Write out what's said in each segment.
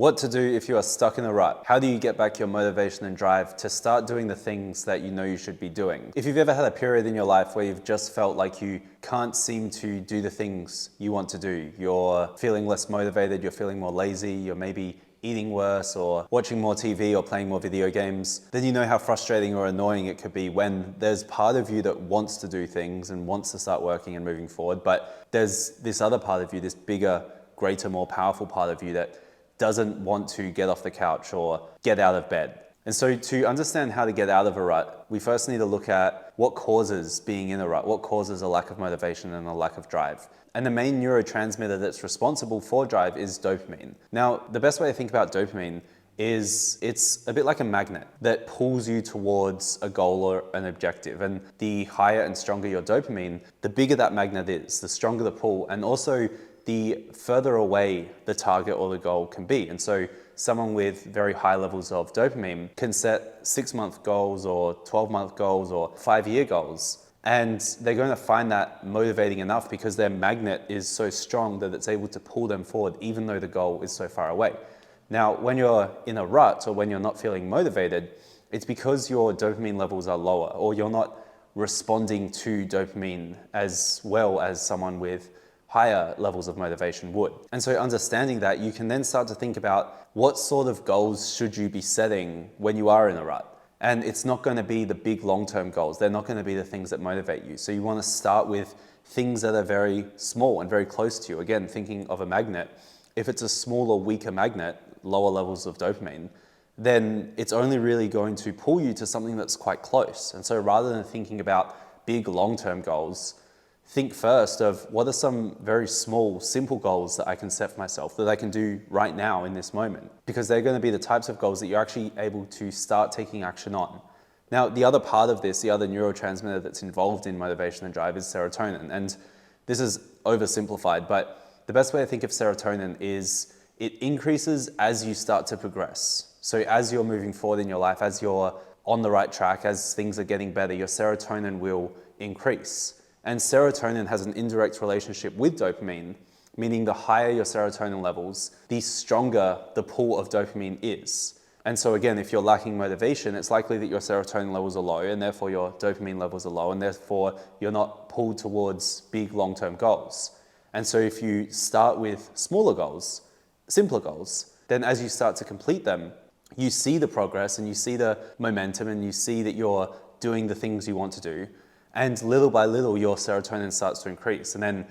What to do if you are stuck in a rut? How do you get back your motivation and drive to start doing the things that you know you should be doing? If you've ever had a period in your life where you've just felt like you can't seem to do the things you want to do, you're feeling less motivated, you're feeling more lazy, you're maybe eating worse or watching more TV or playing more video games, then you know how frustrating or annoying it could be when there's part of you that wants to do things and wants to start working and moving forward, but there's this other part of you, this bigger, greater, more powerful part of you that doesn't want to get off the couch or get out of bed. And so to understand how to get out of a rut, we first need to look at what causes being in a rut, what causes a lack of motivation and a lack of drive. And the main neurotransmitter that's responsible for drive is dopamine. Now, the best way to think about dopamine is it's a bit like a magnet that pulls you towards a goal or an objective. And the higher and stronger your dopamine, the bigger that magnet is, the stronger the pull, and also the further away the target or the goal can be. And so someone with very high levels of dopamine can set 6-month goals or 12-month goals or 5-year goals. And they're going to find that motivating enough because their magnet is so strong that it's able to pull them forward even though the goal is so far away. Now, when you're in a rut or when you're not feeling motivated, it's because your dopamine levels are lower or you're not responding to dopamine as well as someone with higher levels of motivation would. And so understanding that, you can then start to think about what sort of goals should you be setting when you are in a rut. And it's not going to be the big long-term goals. They're not going to be the things that motivate you. So you want to start with things that are very small and very close to you. Again, thinking of a magnet, if it's a smaller, weaker magnet, lower levels of dopamine, then it's only really going to pull you to something that's quite close. And so rather than thinking about big long-term goals, think first of what are some very small, simple goals that I can set for myself that I can do right now in this moment, because they're going to be the types of goals that you're actually able to start taking action on. Now, the other part of this, the other neurotransmitter that's involved in motivation and drive is serotonin. And this is oversimplified, but the best way to think of serotonin is it increases as you start to progress. So as you're moving forward in your life, as you're on the right track, as things are getting better, your serotonin will increase. And serotonin has an indirect relationship with dopamine, meaning the higher your serotonin levels, the stronger the pull of dopamine is. And so again, if you're lacking motivation, it's likely that your serotonin levels are low and therefore your dopamine levels are low and therefore you're not pulled towards big long-term goals. And so if you start with smaller goals, simpler goals, then as you start to complete them, you see the progress and you see the momentum and you see that you're doing the things you want to do. And little by little, your serotonin starts to increase. And then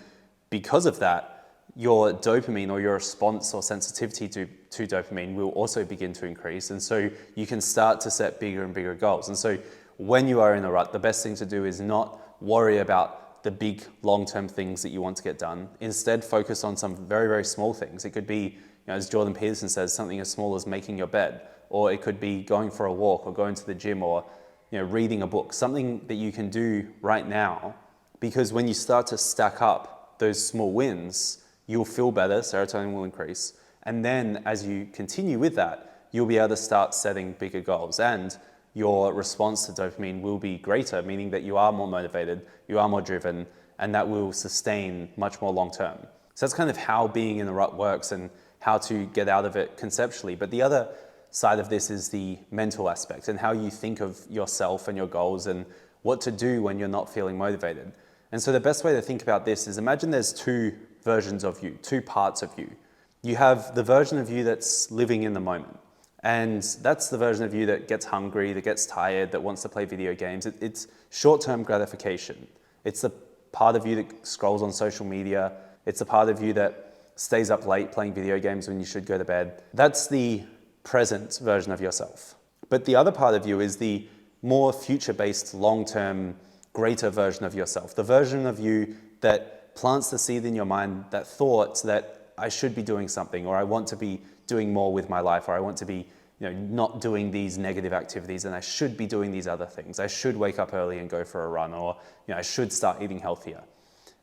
because of that, your dopamine or your response or sensitivity to dopamine will also begin to increase. And so you can start to set bigger and bigger goals. And so when you are in a rut, the best thing to do is not worry about the big long-term things that you want to get done. Instead, focus on some very, very small things. It could be, as Jordan Peterson says, something as small as making your bed, or it could be going for a walk or going to the gym or reading a book, something that you can do right now, because when you start to stack up those small wins, you'll feel better, serotonin will increase. And then as you continue with that, you'll be able to start setting bigger goals and your response to dopamine will be greater, meaning that you are more motivated, you are more driven, and that will sustain much more long term. So that's kind of how being in a rut works and how to get out of it conceptually. But the other side of this is the mental aspect and how you think of yourself and your goals and what to do when you're not feeling motivated. And so the best way to think about this is imagine there's two versions of you, two parts of you. You have the version of you that's living in the moment. And that's the version of you that gets hungry, that gets tired, that wants to play video games. It's short-term gratification. It's the part of you that scrolls on social media. It's the part of you that stays up late playing video games when you should go to bed. That's the present version of yourself. But the other part of you is the more future-based, long-term, greater version of yourself. The version of you that plants the seed in your mind, that thought that I should be doing something, or I want to be doing more with my life, or I want to be not doing these negative activities and I should be doing these other things. I should wake up early and go for a run, or I should start eating healthier.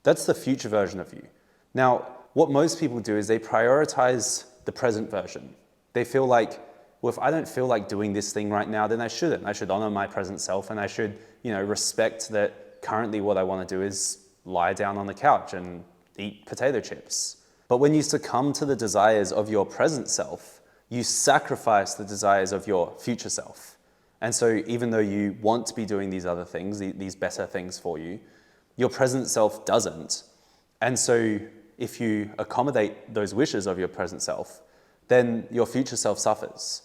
That's the future version of you. Now, what most people do is they prioritize the present version. They feel like, well, if I don't feel like doing this thing right now, then I shouldn't. I should honor my present self and I should, respect that currently what I want to do is lie down on the couch and eat potato chips. But when you succumb to the desires of your present self, you sacrifice the desires of your future self. And so even though you want to be doing these other things, these better things for you, your present self doesn't. And so if you accommodate those wishes of your present self, then your future self suffers.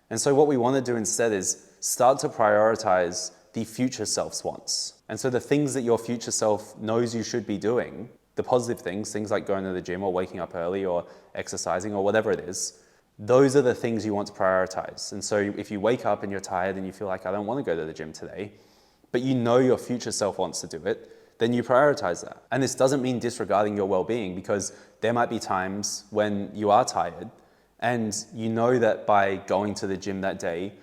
And so what we want to do instead is start to prioritize the future self's wants. And so the things that your future self knows you should be doing, the positive things like going to the gym or waking up early or exercising or whatever it is, those are the things you want to prioritize. And so if you wake up and you're tired and you feel like, I don't want to go to the gym today, but you know your future self wants to do it, then you prioritize that. And this doesn't mean disregarding your well-being, because there might be times when you are tired and you know that by going to the gym that day,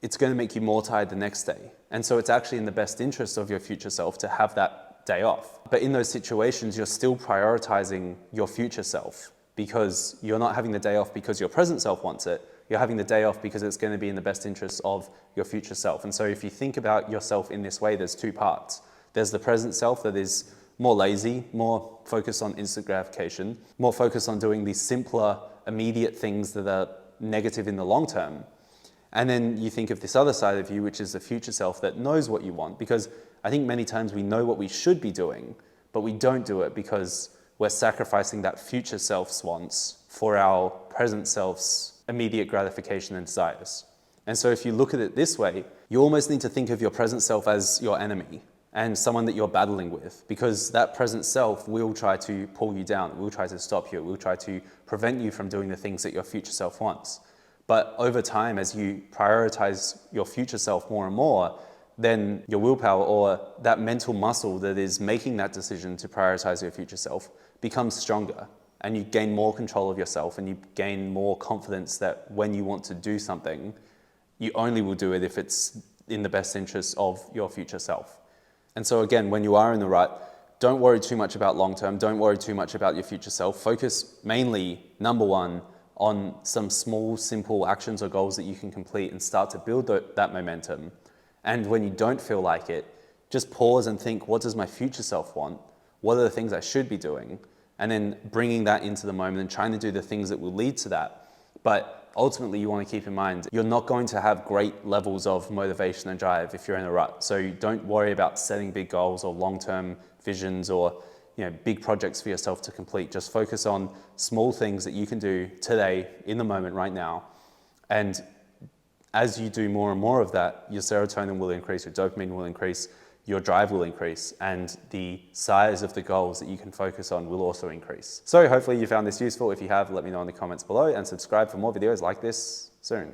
it's going to make you more tired the next day. And so it's actually in the best interest of your future self to have that day off. But in those situations, you're still prioritizing your future self, because you're not having the day off because your present self wants it. You're having the day off because it's going to be in the best interest of your future self. And so if you think about yourself in this way, there's two parts. There's the present self that is more lazy, more focused on instant gratification, more focused on doing these simpler, immediate things that are negative in the long term. And then you think of this other side of you, which is the future self that knows what you want, because I think many times we know what we should be doing, but we don't do it because we're sacrificing that future self's wants for our present self's immediate gratification and desires. And so if you look at it this way, you almost need to think of your present self as your enemy and someone that you're battling with, because that present self will try to pull you down, will try to stop you, it will try to prevent you from doing the things that your future self wants. But over time, as you prioritize your future self more and more, then your willpower, or that mental muscle that is making that decision to prioritize your future self, becomes stronger, and you gain more control of yourself, and you gain more confidence that when you want to do something, you only will do it if it's in the best interest of your future self. And so again, when you are in the rut, don't worry too much about long term, don't worry too much about your future self. Focus mainly, number one, on some small, simple actions or goals that you can complete and start to build that momentum. And when you don't feel like it, just pause and think, what does my future self want? What are the things I should be doing? And then bringing that into the moment and trying to do the things that will lead to that. But ultimately, you want to keep in mind, you're not going to have great levels of motivation and drive if you're in a rut. So don't worry about setting big goals or long-term visions or big projects for yourself to complete. Just focus on small things that you can do today, in the moment, right now. And as you do more and more of that, your serotonin will increase, your dopamine will increase, your drive will increase, and the size of the goals that you can focus on will also increase. So hopefully you found this useful. If you have, let me know in the comments below, and subscribe for more videos like this soon.